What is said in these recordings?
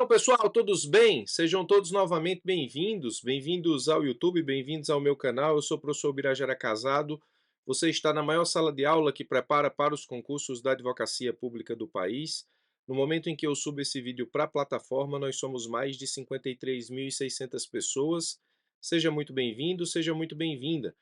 Então, pessoal, todos bem? Sejam todos novamente bem-vindos. Bem-vindos ao YouTube, bem-vindos ao meu canal. Eu sou o professor Birajara Casado. Você está na maior sala de aula que prepara para os concursos da advocacia pública do país. No momento em que eu subo esse vídeo para a plataforma, nós somos mais de 53.600 pessoas. Seja muito bem-vindo, seja muito bem-vinda.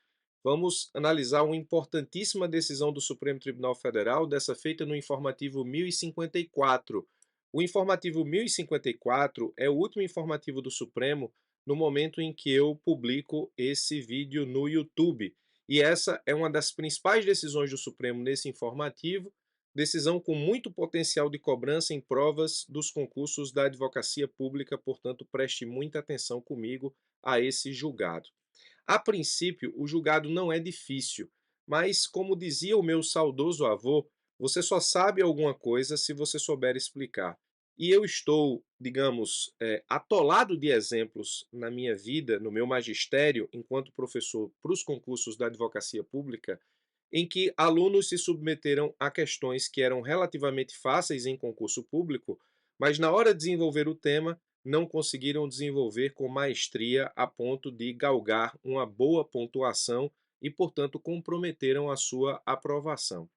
Vamos analisar uma importantíssima decisão do Supremo Tribunal Federal, dessa feita no informativo 1054. O informativo 1054 é o último informativo do Supremo no momento em que eu publico esse vídeo no YouTube. E essa é uma das principais decisões do Supremo nesse informativo, decisão com muito potencial de cobrança em provas dos concursos da advocacia pública, portanto, preste muita atenção comigo a esse julgado. A princípio, o julgado não é difícil, mas, como dizia o meu saudoso avô, você só sabe alguma coisa se você souber explicar. E eu estou, digamos, atolado de exemplos na minha vida, no meu magistério, enquanto professor para os concursos da advocacia pública, em que alunos se submeteram a questões que eram relativamente fáceis em concurso público, mas na hora de desenvolver o tema, não conseguiram desenvolver com maestria a ponto de galgar uma boa pontuação e, portanto, comprometeram a sua aprovação.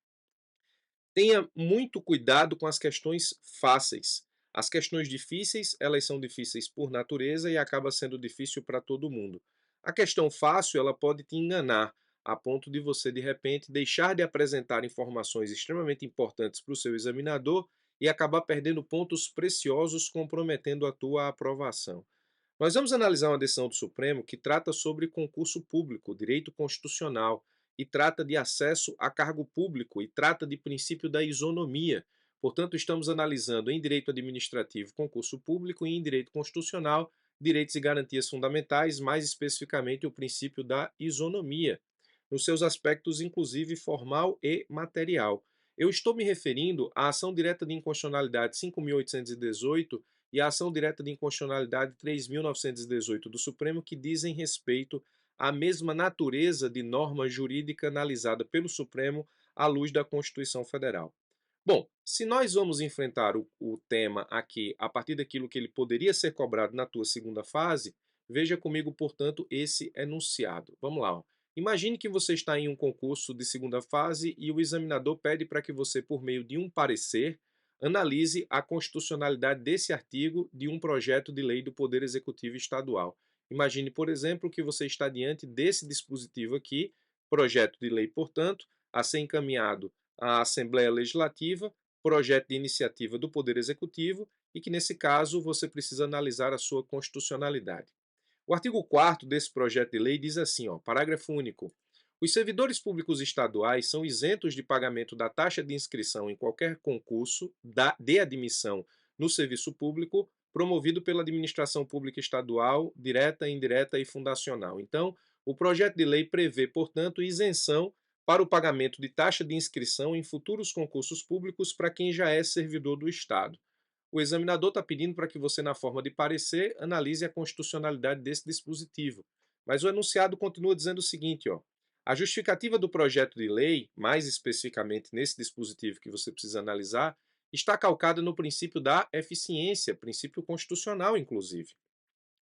Tenha muito cuidado com as questões fáceis. As questões difíceis, elas são difíceis por natureza e acaba sendo difícil para todo mundo. A questão fácil, ela pode te enganar, a ponto de você, de repente, deixar de apresentar informações extremamente importantes para o seu examinador e acabar perdendo pontos preciosos, comprometendo a tua aprovação. Nós vamos analisar uma decisão do Supremo que trata sobre concurso público, direito constitucional, e trata de acesso a cargo público e trata de princípio da isonomia. Portanto, estamos analisando em direito administrativo concurso público e em direito constitucional direitos e garantias fundamentais, mais especificamente o princípio da isonomia, nos seus aspectos inclusive formal e material. Eu estou me referindo à ação direta de inconstitucionalidade 5.818 e a ação direta de inconstitucionalidade 3.918 do Supremo, que dizem respeito à mesma natureza de norma jurídica analisada pelo Supremo à luz da Constituição Federal. Bom, se nós vamos enfrentar o tema aqui a partir daquilo que ele poderia ser cobrado na tua segunda fase, veja comigo, portanto, esse enunciado. Vamos lá. Ó. Imagine que você está em um concurso de segunda fase e o examinador pede para que você, por meio de um parecer, analise a constitucionalidade desse artigo de um projeto de lei do Poder Executivo Estadual. Imagine, por exemplo, que você está diante desse dispositivo aqui, projeto de lei, portanto, a ser encaminhado à Assembleia Legislativa, projeto de iniciativa do Poder Executivo, e que, nesse caso, você precisa analisar a sua constitucionalidade. O artigo 4º desse projeto de lei diz assim, ó, parágrafo único. Os servidores públicos estaduais são isentos de pagamento da taxa de inscrição em qualquer concurso de admissão no serviço público promovido pela administração pública estadual, direta, indireta e fundacional. Então, o projeto de lei prevê, portanto, isenção para o pagamento de taxa de inscrição em futuros concursos públicos para quem já é servidor do Estado. O examinador está pedindo para que você, na forma de parecer, analise a constitucionalidade desse dispositivo. Mas o enunciado continua dizendo o seguinte, ó, a justificativa do projeto de lei, mais especificamente nesse dispositivo que você precisa analisar, está calcada no princípio da eficiência, princípio constitucional, inclusive.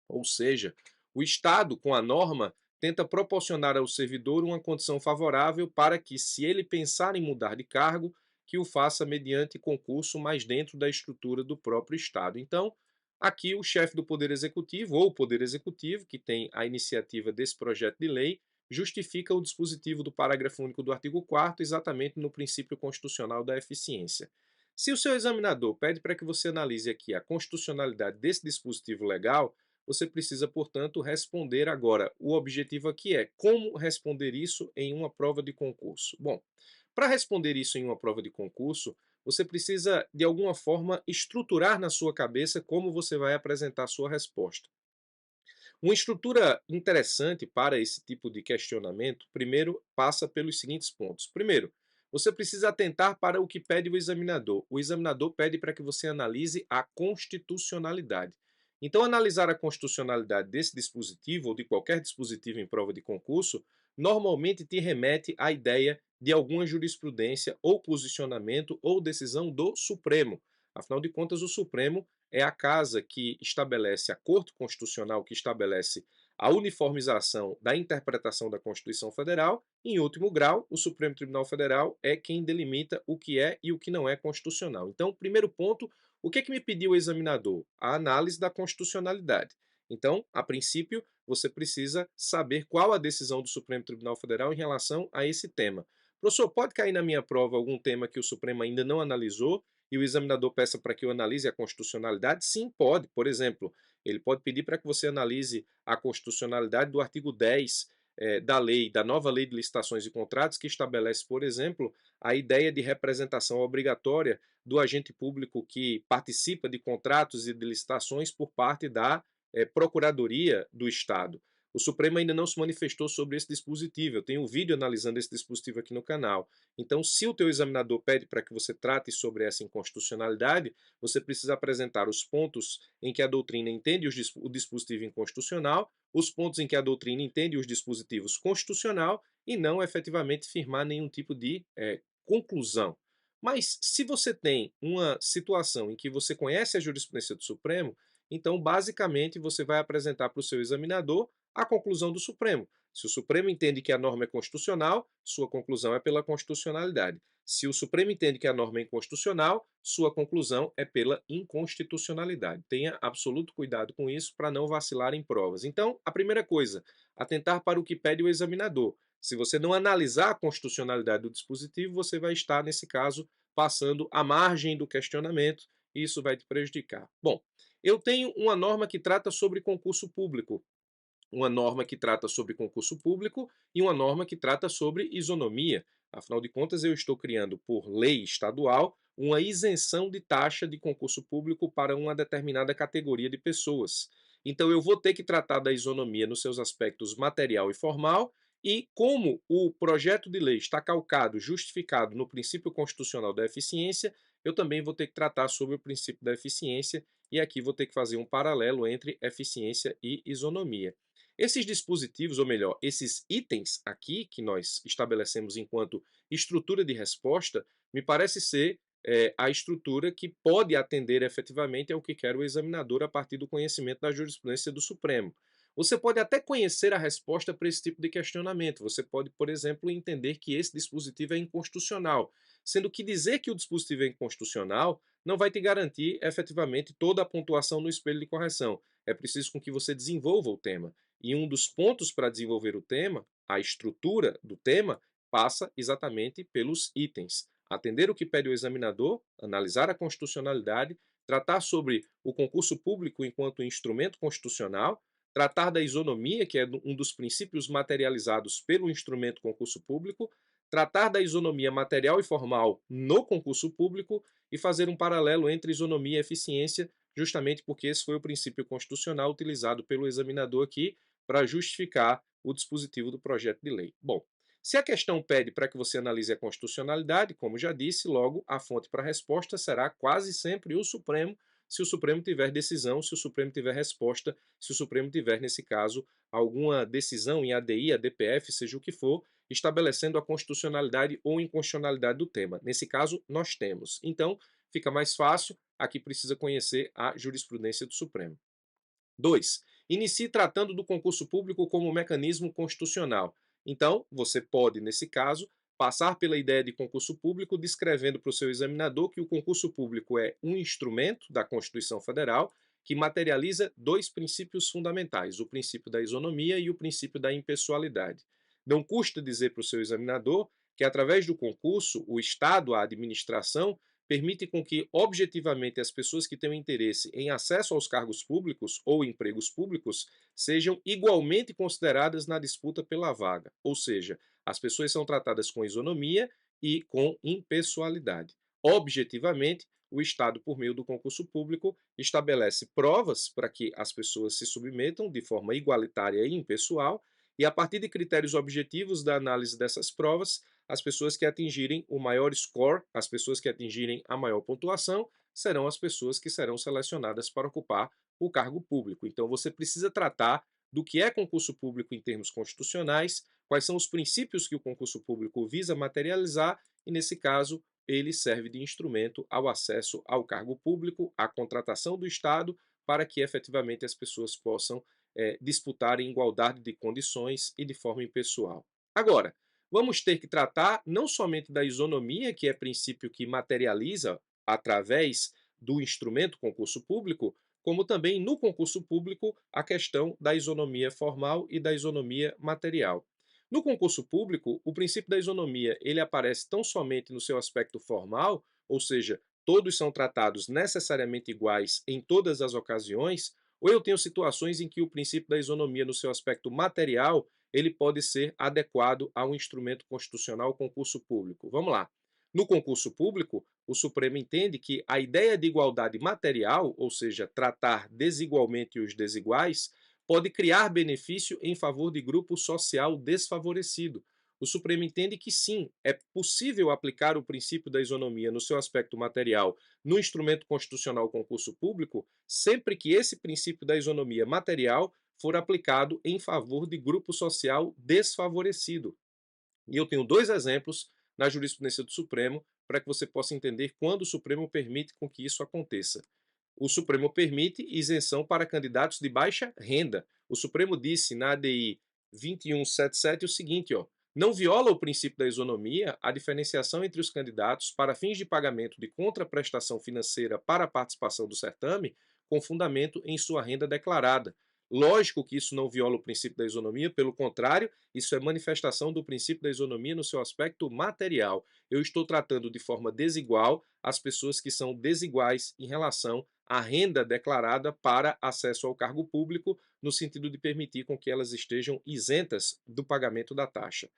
Ou seja, o Estado, com a norma, tenta proporcionar ao servidor uma condição favorável para que, se ele pensar em mudar de cargo, que o faça mediante concurso, mas dentro da estrutura do próprio Estado. Então, aqui o chefe do Poder Executivo, ou o Poder Executivo, que tem a iniciativa desse projeto de lei, justifica o dispositivo do parágrafo único do artigo 4º exatamente no princípio constitucional da eficiência. Se o seu examinador pede para que você analise aqui a constitucionalidade desse dispositivo legal, você precisa, portanto, responder agora. O objetivo aqui é como responder isso em uma prova de concurso. Bom, para responder isso em uma prova de concurso, você precisa, de alguma forma, estruturar na sua cabeça como você vai apresentar a sua resposta. Uma estrutura interessante para esse tipo de questionamento, primeiro, passa pelos seguintes pontos. Primeiro, você precisa atentar para o que pede o examinador. O examinador pede para que você analise a constitucionalidade. Então, analisar a constitucionalidade desse dispositivo ou de qualquer dispositivo em prova de concurso normalmente te remete à ideia de alguma jurisprudência ou posicionamento ou decisão do Supremo. Afinal de contas, o Supremo é a casa que estabelece, a Corte Constitucional que estabelece a uniformização da interpretação da Constituição Federal. Em último grau, o Supremo Tribunal Federal é quem delimita o que é e o que não é constitucional. Então, primeiro ponto, o que é que me pediu o examinador? A análise da constitucionalidade. Então, a princípio, você precisa saber qual a decisão do Supremo Tribunal Federal em relação a esse tema. Professor, pode cair na minha prova algum tema que o Supremo ainda não analisou e o examinador peça para que eu analise a constitucionalidade? Sim, pode. Por exemplo, ele pode pedir para que você analise a constitucionalidade do artigo 10 da lei, da nova lei de licitações e contratos, que estabelece, por exemplo, a ideia de representação obrigatória do agente público que participa de contratos e de licitações por parte da Procuradoria do Estado. O Supremo ainda não se manifestou sobre esse dispositivo. Eu tenho um vídeo analisando esse dispositivo aqui no canal. Então, se o teu examinador pede para que você trate sobre essa inconstitucionalidade, você precisa apresentar os pontos em que a doutrina entende o dispositivo inconstitucional, os pontos em que a doutrina entende os dispositivos constitucional e não efetivamente firmar nenhum tipo de conclusão. Mas se você tem uma situação em que você conhece a jurisprudência do Supremo, então basicamente você vai apresentar para o seu examinador a conclusão do Supremo. Se o Supremo entende que a norma é constitucional, sua conclusão é pela constitucionalidade. Se o Supremo entende que a norma é inconstitucional, sua conclusão é pela inconstitucionalidade. Tenha absoluto cuidado com isso para não vacilar em provas. Então, a primeira coisa, atentar para o que pede o examinador. Se você não analisar a constitucionalidade do dispositivo, você vai estar, nesse caso, passando à margem do questionamento e isso vai te prejudicar. Bom, eu tenho uma norma que trata sobre concurso público, uma norma que trata sobre concurso público e uma norma que trata sobre isonomia. Afinal de contas, eu estou criando, por lei estadual, uma isenção de taxa de concurso público para uma determinada categoria de pessoas. Então, eu vou ter que tratar da isonomia nos seus aspectos material e formal, e como o projeto de lei está calcado, justificado no princípio constitucional da eficiência, eu também vou ter que tratar sobre o princípio da eficiência, e aqui vou ter que fazer um paralelo entre eficiência e isonomia. Esses dispositivos, ou melhor, esses itens aqui que nós estabelecemos enquanto estrutura de resposta, me parece ser a estrutura que pode atender efetivamente ao que quer o examinador a partir do conhecimento da jurisprudência do Supremo. Você pode até conhecer a resposta para esse tipo de questionamento. Você pode, por exemplo, entender que esse dispositivo é inconstitucional, sendo que dizer que o dispositivo é inconstitucional não vai te garantir efetivamente toda a pontuação no espelho de correção. É preciso com que você desenvolva o tema. E um dos pontos para desenvolver o tema, a estrutura do tema, passa exatamente pelos itens. Atender o que pede o examinador, analisar a constitucionalidade, tratar sobre o concurso público enquanto instrumento constitucional, tratar da isonomia, que é um dos princípios materializados pelo instrumento concurso público, tratar da isonomia material e formal no concurso público e fazer um paralelo entre isonomia e eficiência, justamente porque esse foi o princípio constitucional utilizado pelo examinador aqui para justificar o dispositivo do projeto de lei. Bom, se a questão pede para que você analise a constitucionalidade, como já disse, logo a fonte para a resposta será quase sempre o Supremo, se o Supremo tiver decisão, se o Supremo tiver resposta, se o Supremo tiver, nesse caso, alguma decisão em ADI, ADPF, seja o que for, estabelecendo a constitucionalidade ou inconstitucionalidade do tema. Nesse caso, nós temos. Então, fica mais fácil, aqui precisa conhecer a jurisprudência do Supremo. 2. Inicie tratando do concurso público como um mecanismo constitucional. Então, você pode, nesse caso, passar pela ideia de concurso público, descrevendo para o seu examinador que o concurso público é um instrumento da Constituição Federal que materializa dois princípios fundamentais, o princípio da isonomia e o princípio da impessoalidade. Não custa dizer para o seu examinador que, através do concurso, o Estado, a administração, permite com que, objetivamente, as pessoas que têm interesse em acesso aos cargos públicos ou empregos públicos sejam igualmente consideradas na disputa pela vaga, ou seja, as pessoas são tratadas com isonomia e com impessoalidade. Objetivamente, o Estado, por meio do concurso público, estabelece provas para que as pessoas se submetam de forma igualitária e impessoal, e a partir de critérios objetivos da análise dessas provas, as pessoas que atingirem o maior score, as pessoas que atingirem a maior pontuação, serão as pessoas que serão selecionadas para ocupar o cargo público. Então, você precisa tratar do que é concurso público em termos constitucionais, quais são os princípios que o concurso público visa materializar e, nesse caso, ele serve de instrumento ao acesso ao cargo público, à contratação do Estado, para que efetivamente as pessoas possam disputar em igualdade de condições e de forma impessoal. Agora, vamos ter que tratar não somente da isonomia, que é princípio que materializa através do instrumento concurso público, como também no concurso público a questão da isonomia formal e da isonomia material. No concurso público, o princípio da isonomia ele aparece tão somente no seu aspecto formal, ou seja, todos são tratados necessariamente iguais em todas as ocasiões, ou eu tenho situações em que o princípio da isonomia no seu aspecto material ele pode ser adequado a um instrumento constitucional concurso público. Vamos lá. No concurso público, o Supremo entende que a ideia de igualdade material, ou seja, tratar desigualmente os desiguais, pode criar benefício em favor de grupo social desfavorecido. O Supremo entende que sim, é possível aplicar o princípio da isonomia no seu aspecto material no instrumento constitucional concurso público, sempre que esse princípio da isonomia material for aplicado em favor de grupo social desfavorecido. E eu tenho dois exemplos na jurisprudência do Supremo para que você possa entender quando o Supremo permite com que isso aconteça. O Supremo permite isenção para candidatos de baixa renda. O Supremo disse na ADI 2177 o seguinte, ó, não viola o princípio da isonomia a diferenciação entre os candidatos para fins de pagamento de contraprestação financeira para a participação do certame com fundamento em sua renda declarada. Lógico que isso não viola o princípio da isonomia, pelo contrário, isso é manifestação do princípio da isonomia no seu aspecto material. Eu estou tratando de forma desigual as pessoas que são desiguais em relação à renda declarada para acesso ao cargo público, no sentido de permitir com que elas estejam isentas do pagamento da taxa.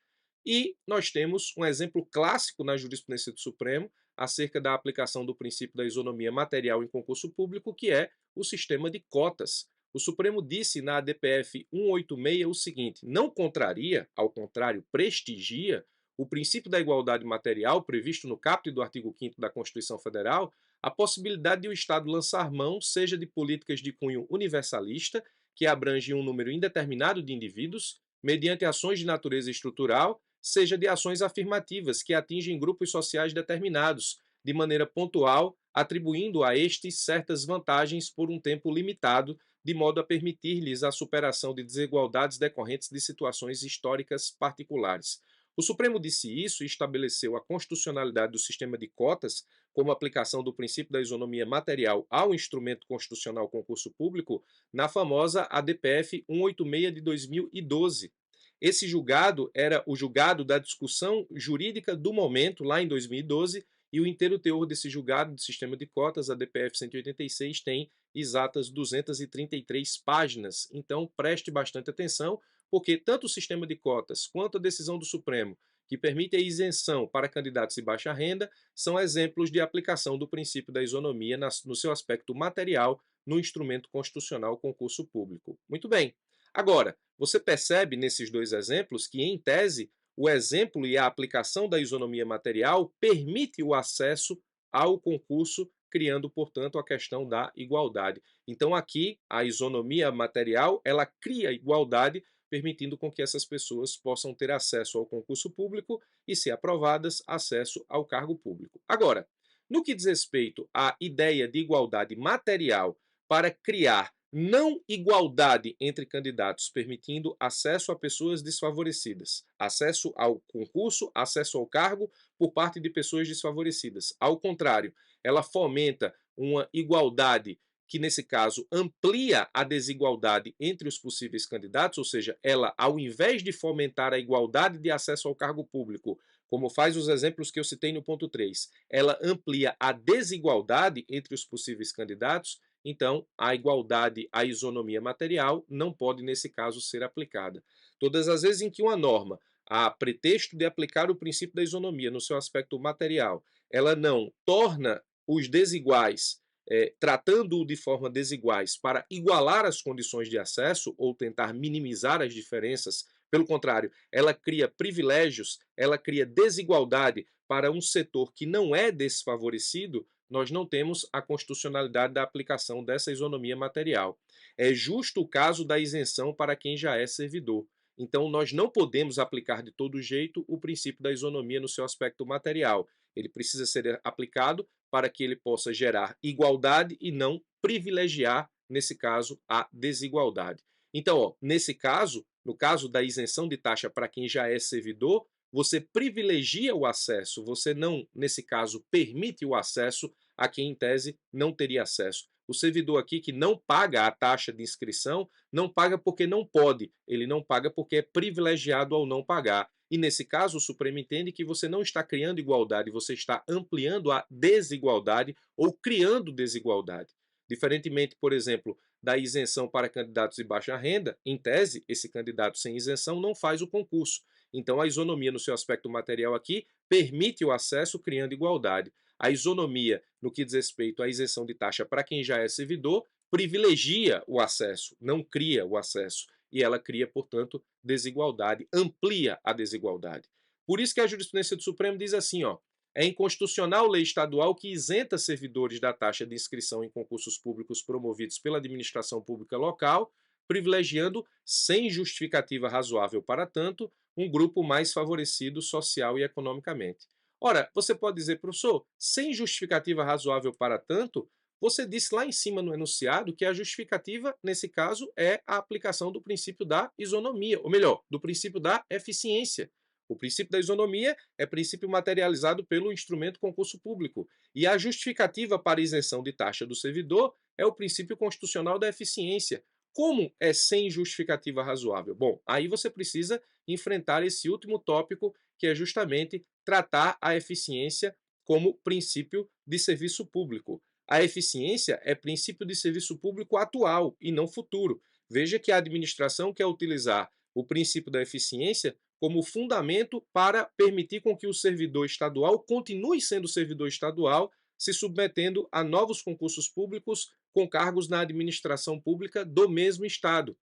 E nós temos um exemplo clássico na jurisprudência do Supremo acerca da aplicação do princípio da isonomia material em concurso público, que é o sistema de cotas. O Supremo disse na ADPF 186 o seguinte: não contraria, ao contrário, prestigia o princípio da igualdade material previsto no caput do artigo 5º da Constituição Federal a possibilidade de o Estado lançar mão, seja de políticas de cunho universalista, que abrangem um número indeterminado de indivíduos, mediante ações de natureza estrutural, seja de ações afirmativas, que atingem grupos sociais determinados, de maneira pontual, atribuindo a estes certas vantagens por um tempo limitado, de modo a permitir-lhes a superação de desigualdades decorrentes de situações históricas particulares. O Supremo disse isso e estabeleceu a constitucionalidade do sistema de cotas como aplicação do princípio da isonomia material ao instrumento constitucional concurso público na famosa ADPF 186 de 2012. Esse julgado era o julgado da discussão jurídica do momento, lá em 2012, e o inteiro teor desse julgado do sistema de cotas, a DPF 186, tem exatas 233 páginas. Então, preste bastante atenção, porque tanto o sistema de cotas quanto a decisão do Supremo, que permite a isenção para candidatos de baixa renda, são exemplos de aplicação do princípio da isonomia no seu aspecto material no instrumento constitucional concurso público. Muito bem. Agora, você percebe nesses dois exemplos que, em tese, o exemplo e a aplicação da isonomia material permite o acesso ao concurso, criando, portanto, a questão da igualdade. Então, aqui, a isonomia material, ela cria igualdade, permitindo com que essas pessoas possam ter acesso ao concurso público e, se aprovadas, acesso ao cargo público. Agora, no que diz respeito à ideia de igualdade material para criar não igualdade entre candidatos, permitindo acesso a pessoas desfavorecidas, acesso ao concurso, acesso ao cargo por parte de pessoas desfavorecidas. Ao contrário, ela fomenta uma igualdade que, nesse caso, amplia a desigualdade entre os possíveis candidatos, ou seja, ela, ao invés de fomentar a igualdade de acesso ao cargo público, como faz os exemplos que eu citei no ponto 3, ela amplia a desigualdade entre os possíveis candidatos. Então, a igualdade, a isonomia material não pode, nesse caso, ser aplicada. Todas as vezes em que uma norma, a pretexto de aplicar o princípio da isonomia no seu aspecto material, ela não torna os desiguais, tratando-o de forma desiguais para igualar as condições de acesso ou tentar minimizar as diferenças, pelo contrário, ela cria privilégios, ela cria desigualdade para um setor que não é desfavorecido, nós não temos a constitucionalidade da aplicação dessa isonomia material. É justo o caso da isenção para quem já é servidor. Então, nós não podemos aplicar de todo jeito o princípio da isonomia no seu aspecto material. Ele precisa ser aplicado para que ele possa gerar igualdade e não privilegiar, nesse caso, a desigualdade. Então, ó, nesse caso, no caso da isenção de taxa para quem já é servidor, você privilegia o acesso, você não, nesse caso, permite o acesso a quem, em tese, não teria acesso. O servidor aqui que não paga a taxa de inscrição, não paga porque não pode, ele não paga porque é privilegiado ao não pagar. E nesse caso, o Supremo entende que você não está criando igualdade, você está ampliando a desigualdade ou criando desigualdade. Diferentemente, por exemplo, da isenção para candidatos de baixa renda, em tese, esse candidato sem isenção não faz o concurso. Então, a isonomia, no seu aspecto material aqui, permite o acesso, criando igualdade. A isonomia, no que diz respeito à isenção de taxa para quem já é servidor, privilegia o acesso, não cria o acesso. E ela cria, portanto, desigualdade, amplia a desigualdade. Por isso que a jurisprudência do Supremo diz assim, ó, é inconstitucional lei estadual que isenta servidores da taxa de inscrição em concursos públicos promovidos pela administração pública local, privilegiando, sem justificativa razoável para tanto, um grupo mais favorecido social e economicamente. Ora, você pode dizer, professor, sem justificativa razoável para tanto, você disse lá em cima no enunciado que a justificativa, nesse caso, é a aplicação do princípio da isonomia, ou melhor, do princípio da eficiência. O princípio da isonomia é princípio materializado pelo instrumento concurso público. E a justificativa para isenção de taxa do servidor é o princípio constitucional da eficiência. Como é sem justificativa razoável? Bom, aí você precisa enfrentar esse último tópico, que é justamente tratar a eficiência como princípio de serviço público. A eficiência é princípio de serviço público atual e não futuro. Veja que a administração quer utilizar o princípio da eficiência como fundamento para permitir com que o servidor estadual continue sendo servidor estadual, se submetendo a novos concursos públicos com cargos na administração pública do mesmo estado.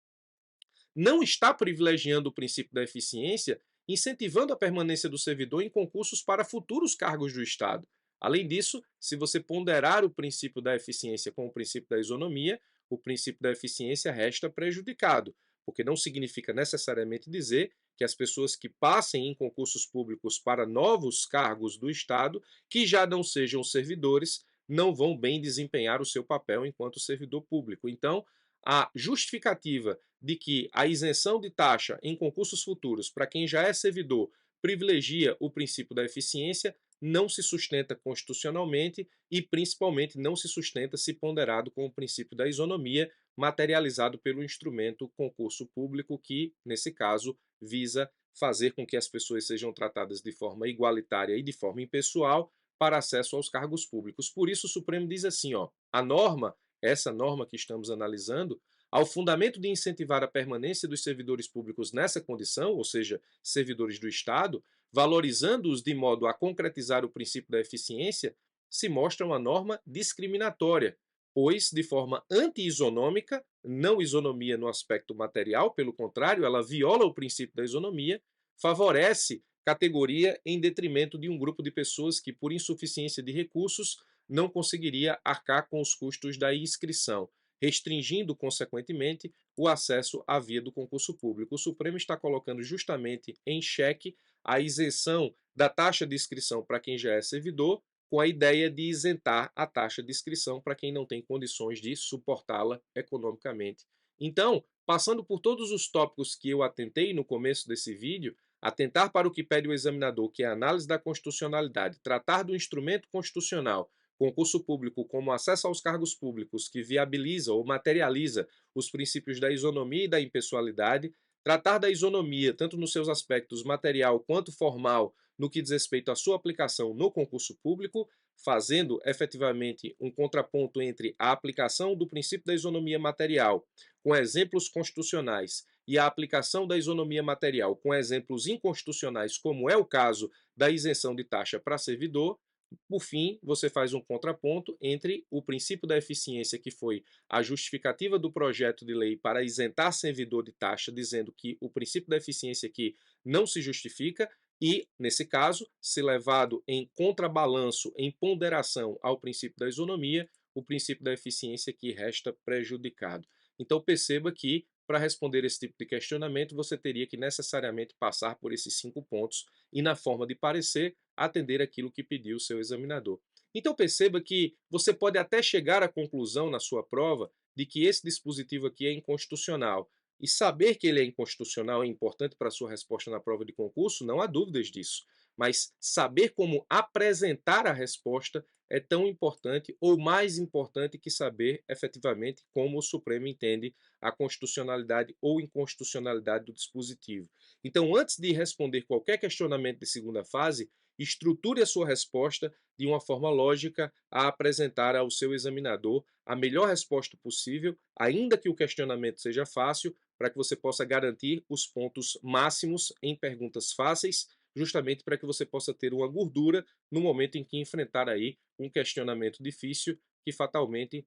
Não está privilegiando o princípio da eficiência, incentivando a permanência do servidor em concursos para futuros cargos do Estado. Além disso, se você ponderar o princípio da eficiência com o princípio da isonomia, o princípio da eficiência resta prejudicado, porque não significa necessariamente dizer que as pessoas que passem em concursos públicos para novos cargos do Estado, que já não sejam servidores, não vão bem desempenhar o seu papel enquanto servidor público. Então, a justificativa de que a isenção de taxa em concursos futuros para quem já é servidor privilegia o princípio da eficiência não se sustenta constitucionalmente e, principalmente, não se sustenta se ponderado com o princípio da isonomia materializado pelo instrumento concurso público que, nesse caso, visa fazer com que as pessoas sejam tratadas de forma igualitária e de forma impessoal para acesso aos cargos públicos. Por isso, o Supremo diz assim, ó, a norma, essa norma que estamos analisando, ao fundamento de incentivar a permanência dos servidores públicos nessa condição, ou seja, servidores do Estado, valorizando-os de modo a concretizar o princípio da eficiência, se mostra uma norma discriminatória, pois, de forma anti-isonômica, não isonomia no aspecto material, pelo contrário, ela viola o princípio da isonomia, favorece categoria em detrimento de um grupo de pessoas que, por insuficiência de recursos, não conseguiria arcar com os custos da inscrição, restringindo, consequentemente, o acesso à via do concurso público. O Supremo está colocando justamente em xeque a isenção da taxa de inscrição para quem já é servidor, com a ideia de isentar a taxa de inscrição para quem não tem condições de suportá-la economicamente. Então, passando por todos os tópicos que eu atentei no começo desse vídeo, atentar para o que pede o examinador, que é a análise da constitucionalidade, tratar do instrumento constitucional, concurso público como acesso aos cargos públicos que viabiliza ou materializa os princípios da isonomia e da impessoalidade, tratar da isonomia tanto nos seus aspectos material quanto formal no que diz respeito à sua aplicação no concurso público, fazendo efetivamente um contraponto entre a aplicação do princípio da isonomia material com exemplos constitucionais e a aplicação da isonomia material com exemplos inconstitucionais, como é o caso da isenção de taxa para servidor. Por fim, você faz um contraponto entre o princípio da eficiência, que foi a justificativa do projeto de lei para isentar servidor de taxa, dizendo que o princípio da eficiência aqui não se justifica, e, nesse caso, se levado em contrabalanço, em ponderação ao princípio da isonomia, o princípio da eficiência que resta prejudicado. Então, perceba que, para responder esse tipo de questionamento, você teria que necessariamente passar por esses 5 pontos e, na forma de parecer, atender aquilo que pediu o seu examinador. Então perceba que você pode até chegar à conclusão na sua prova de que esse dispositivo aqui é inconstitucional. E saber que ele é inconstitucional é importante para a sua resposta na prova de concurso, não há dúvidas disso. Mas saber como apresentar a resposta é tão importante ou mais importante que saber efetivamente como o Supremo entende a constitucionalidade ou inconstitucionalidade do dispositivo. Então, antes de responder qualquer questionamento de segunda fase, estruture a sua resposta de uma forma lógica a apresentar ao seu examinador a melhor resposta possível, ainda que o questionamento seja fácil, para que você possa garantir os pontos máximos em perguntas fáceis, justamente para que você possa ter uma gordura no momento em que enfrentar aí um questionamento difícil que fatalmente,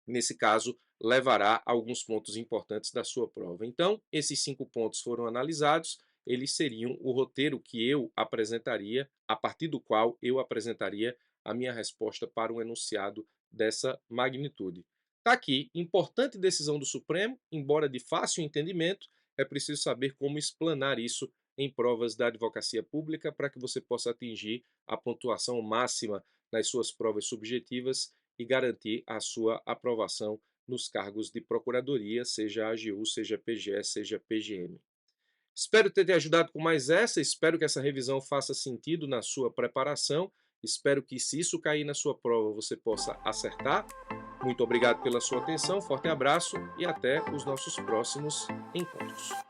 nesse caso, levará a alguns pontos importantes da sua prova. Então, esses 5 pontos foram analisados, eles seriam o roteiro que eu apresentaria, a partir do qual eu apresentaria a minha resposta para um enunciado dessa magnitude. Está aqui, importante decisão do Supremo, embora de fácil entendimento, é preciso saber como explanar isso em provas da advocacia pública para que você possa atingir a pontuação máxima nas suas provas subjetivas e garantir a sua aprovação nos cargos de procuradoria, seja AGU, seja PGE, seja PGM. Espero ter te ajudado com mais essa, espero que essa revisão faça sentido na sua preparação, espero que se isso cair na sua prova você possa acertar. Muito obrigado pela sua atenção, forte abraço e até os nossos próximos encontros.